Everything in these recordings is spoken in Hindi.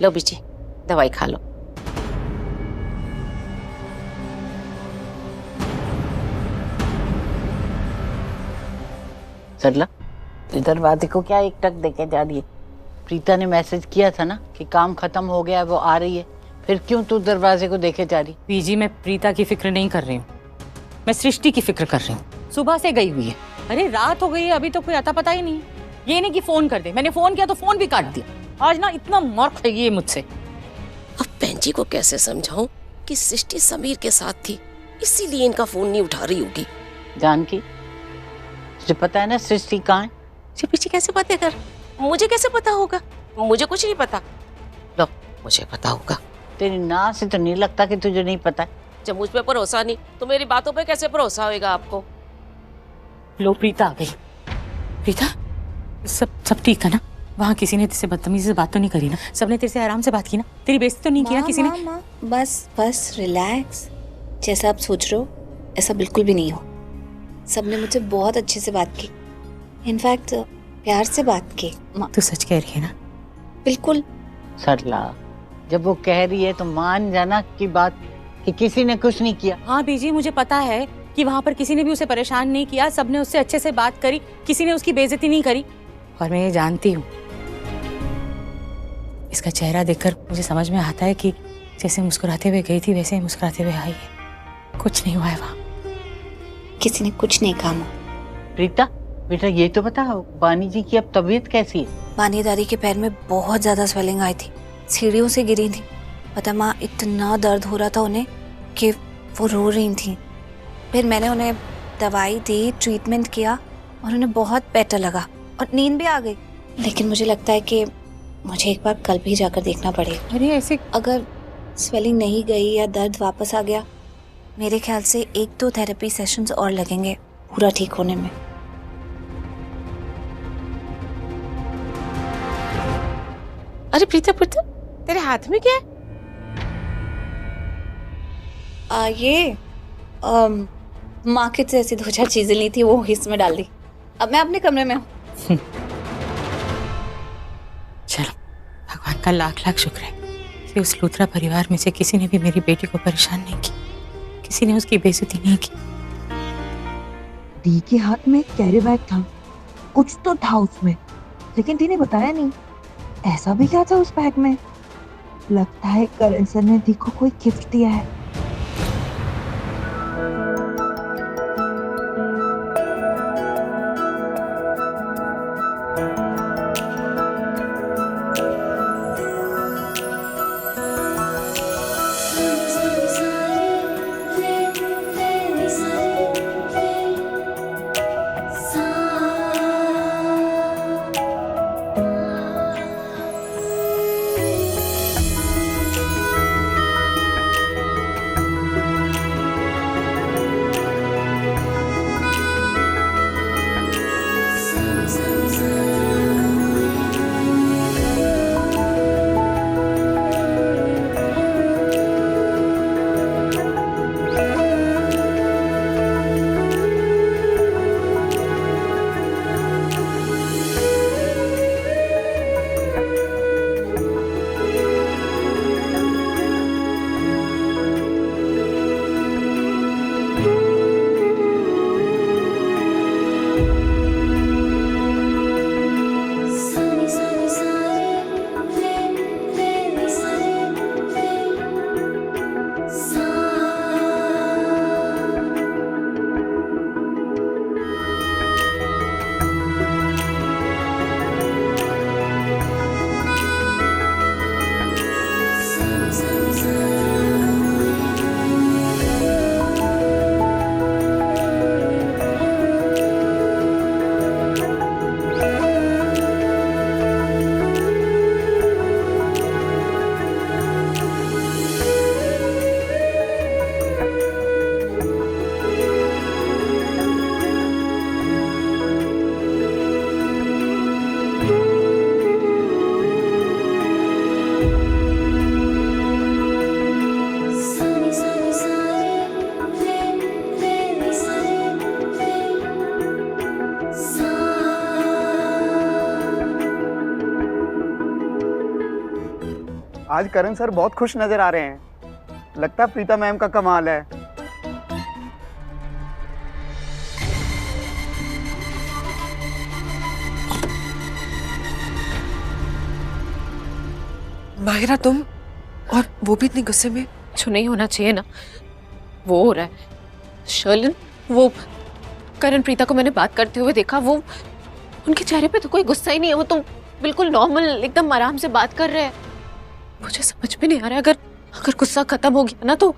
लो बीजी, दवाई खा लो। सरला, दरवाजे को क्या एक टक देके जा रही है? प्रीता ने मैसेज किया था ना कि काम खत्म हो गया, वो आ रही है, फिर क्यों तू दरवाजे को देखे जा रही? बीजी, मैं प्रीता की फिक्र नहीं कर रही हूँ, मैं सृष्टि की फिक्र कर रही हूँ। सुबह से गई हुई है। अरे रात हो गई है, अभी तो कोई अता पता ही नहीं। ये नहीं कि फोन कर दे, मैंने फोन किया तो फोन भी काट दिया। आज ना इतना मूर्ख है ये मुझसे। अब बहन जी को कैसे समझाऊं कि सृष्टि समीर के साथ थी, इसीलिए इनका फोन नहीं उठा रही होगी। जानकी, तुझे पता है ना सृष्टि कहाँ है? ये पीछे कैसे बातें कर? मुझे कैसे पता होगा? मुझे कुछ नहीं पता। लो, मुझे पता होगा। तेरी नाक से तो नहीं लगता कि तुझे नहीं पता है। जब मुझ पे भरोसा नहीं तो मेरी बातों पे कैसे भरोसा होगा आपको? लो, प्रीता आ गई। प्रीता, सब ठीक है ना? वहाँ किसी ने तेरे से बदतमीजी से बात तो नहीं करी ना? सबने तेरे से आराम से बात की ना? तेरी बेइज्जती तो नहीं की ना किसी ने? माँ, बस रिलैक्स। जैसा आप सोच रहे हो ऐसा बिल्कुल भी नहीं हो। सबने मुझसे बहुत अच्छे से बात की, इनफैक्ट प्यार से बात की। तू सच कह रही है ना? बिल्कुल। सरला, जब वो कह रही है तो मान जाना की बात कि किसी ने कुछ नहीं किया। हाँ बीजी, मुझे पता है कि वहाँ पर किसी ने भी उसे परेशान नहीं किया, सबने उससे अच्छे से बात करी, किसी ने उसकी बेइज्जती नहीं करी। और मैं ये जानती हूँ, इसका चेहरा देखकर मुझे समझ में आता है कि जैसे मुस्कुराते हुए गई थी वैसे ही मुस्कुराते हुए आई है। कुछ नहीं हुआ है वहाँ। किसी ने कुछ नहीं कहा। प्रीता बेटा, ये तो बताओ बानी जी की अब तबीयत कैसी है? बानी दादी के पैर में बहुत ज्यादा स्वेलिंग आई थी, सीढ़ियों से गिरी थी। पता माँ, इतना दर्द हो रहा था उन्हें कि वो रो रही थी। फिर मैंने उन्हें दवाई दी, ट्रीटमेंट किया और उन्हें बहुत बेटर लगा और नींद भी आ गई। लेकिन मुझे लगता है कि मुझे एक बार कल भी जाकर देखना पड़ेगा। अरे ऐसे अगर स्वेलिंग नहीं गई या दर्द वापस आ गया, मेरे ख्याल से 1-2 थेरेपी सेशंस और लगेंगे पूरा ठीक होने में। अरे प्रीता, तेरे हाथ में क्या है? ये मार्केट से ऐसी 2-4 चीजें ली थी, वो इसमें डाल दी। अब मैं अपने कमरे में हूँ। चलो, भगवान का लाख लाख शुक्र है कि उस लूथरा परिवार में से किसी ने भी मेरी बेटी को परेशान नहीं की, किसी ने उसकी बेइज्जती नहीं की। दी के हाथ में कैरी बैग था, कुछ तो था उसमें, लेकिन दी ने बताया नहीं। ऐसा भी क्या था उस बैग में? लगता है करण सर ने दी को कोई गिफ्ट दिया है। आज करण सर बहुत खुश नजर आ रहे हैं। लगता है प्रीता मैम का कमाल है। माहिरा तुम, और वो भी इतने गुस्से में। जो नहीं होना चाहिए ना वो हो रहा है। शर्लिन, वो करण प्रीता को मैंने बात करते हुए देखा, वो उनके चेहरे पे तो कोई गुस्सा ही नहीं है, वो तो बिल्कुल नॉर्मल एकदम आराम से बात कर रहे हैं। मुझे समझ में नहीं आ रहा है, अगर गुस्सा खत्म हो गया ना तो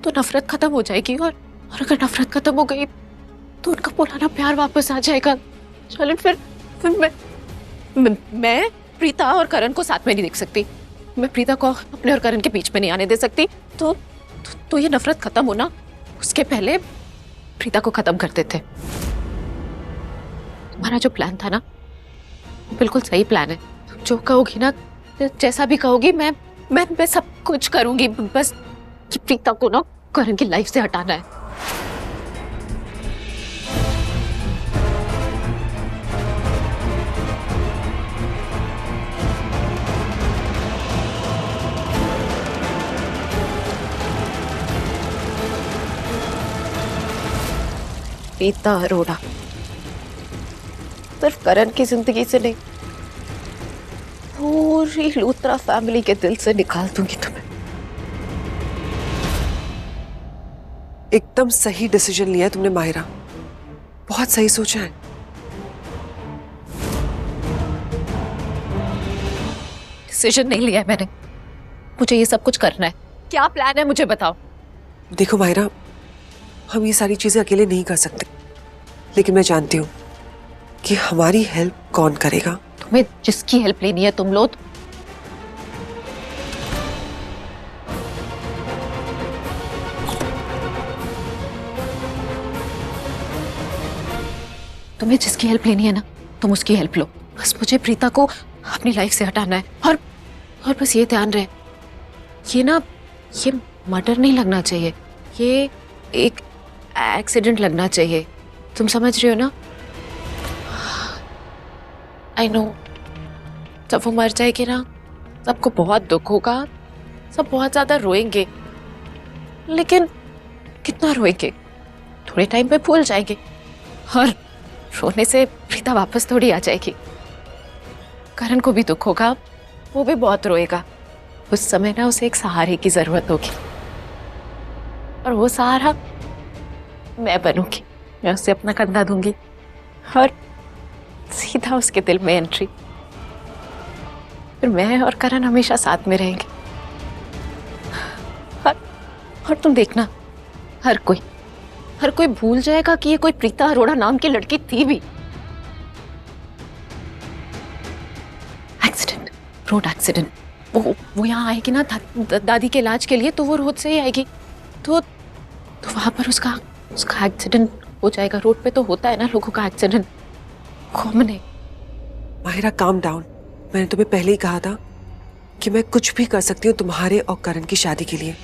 नफरत खत्म हो जाएगी, और अगर नफरत खत्म हो गई तो उनका पुराना प्यार वापस आ जाएगा। शर्लिन, फिर मैं प्रीता और करण को साथ में नहीं देख सकती। मैं प्रीता को अपने और करण के बीच में नहीं आने दे सकती। तो ये नफरत खत्म होना उसके पहले प्रीता को खत्म कर देते। तुम्हारा जो प्लान था ना बिल्कुल सही प्लान है। तुम जो कहोगी ना, जैसा भी कहोगी, मैं सब कुछ करूंगी। बस कि प्रीता को ना करण की लाइफ से हटाना है। प्रीता अरोड़ा सिर्फ करण की जिंदगी से नहीं, पूरी लूथरा फैमिली के दिल से निकाल दूंगी तुम्हें। एकदम सही डिसीजन लिया है तुमने माहिरा, बहुत सही सोचा है। डिसीजन नहीं लिया है मैंने, मुझे ये सब कुछ करना है। क्या प्लान है मुझे बताओ। देखो माहिरा, हम ये सारी चीजें अकेले नहीं कर सकते, लेकिन मैं जानती हूँ कि हमारी हेल्प कौन करेगा। तुम्हें जिसकी हेल्प लेनी है तुम लो। तुम्हें जिसकी हेल्प लेनी है ना तुम उसकी हेल्प लो। बस मुझे प्रीता को अपनी लाइफ से हटाना है, और बस ये ध्यान रहे, ये मर्डर नहीं लगना चाहिए, ये एक एक्सीडेंट लगना चाहिए। तुम समझ रहे हो ना? आई नो, जब वो मर जाएगी ना सबको बहुत दुख होगा, सब बहुत ज्यादा रोएंगे, लेकिन कितना रोएंगे, थोड़े टाइम पे भूल जाएंगे, और रोने से प्रीता वापस थोड़ी आ जाएगी। करण को भी दुख होगा, वो भी बहुत रोएगा। उस समय ना उसे एक सहारे की जरूरत होगी, और वो सहारा मैं बनूंगी। मैं उसे अपना कंधा दूंगी और सीधा उसके दिल में एंट्री। फिर मैं और करण हमेशा साथ में रहेंगे। और तुम देखना, हर कोई भूल जाएगा कि ये कोई प्रीता अरोड़ा नाम की लड़की थी भी। Accident, road accident. वो यहाँ आएगी ना दादी के इलाज के लिए, तो वो रोड से ही आएगी, तो वहां पर उसका एक्सीडेंट हो जाएगा। रोड पे तो होता है ना लोगों का एक्सीडेंट, कॉमन है। माहिरा काम डाउन, मैंने तुम्हें पहले ही कहा था कि मैं कुछ भी कर सकती हूँ तुम्हारे और करण की शादी के लिए।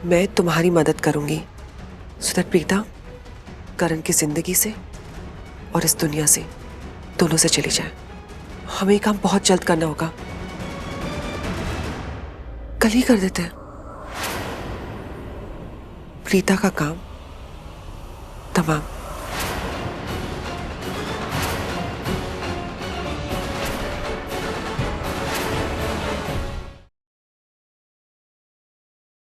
मैं तुम्हारी मदद करूंगी सो दैट प्रीता करण की जिंदगी से और इस दुनिया से दोनों से चली जाए। हमें ये काम बहुत जल्द करना होगा, कल ही कर देते हैं। प्रीता का काम तमाम।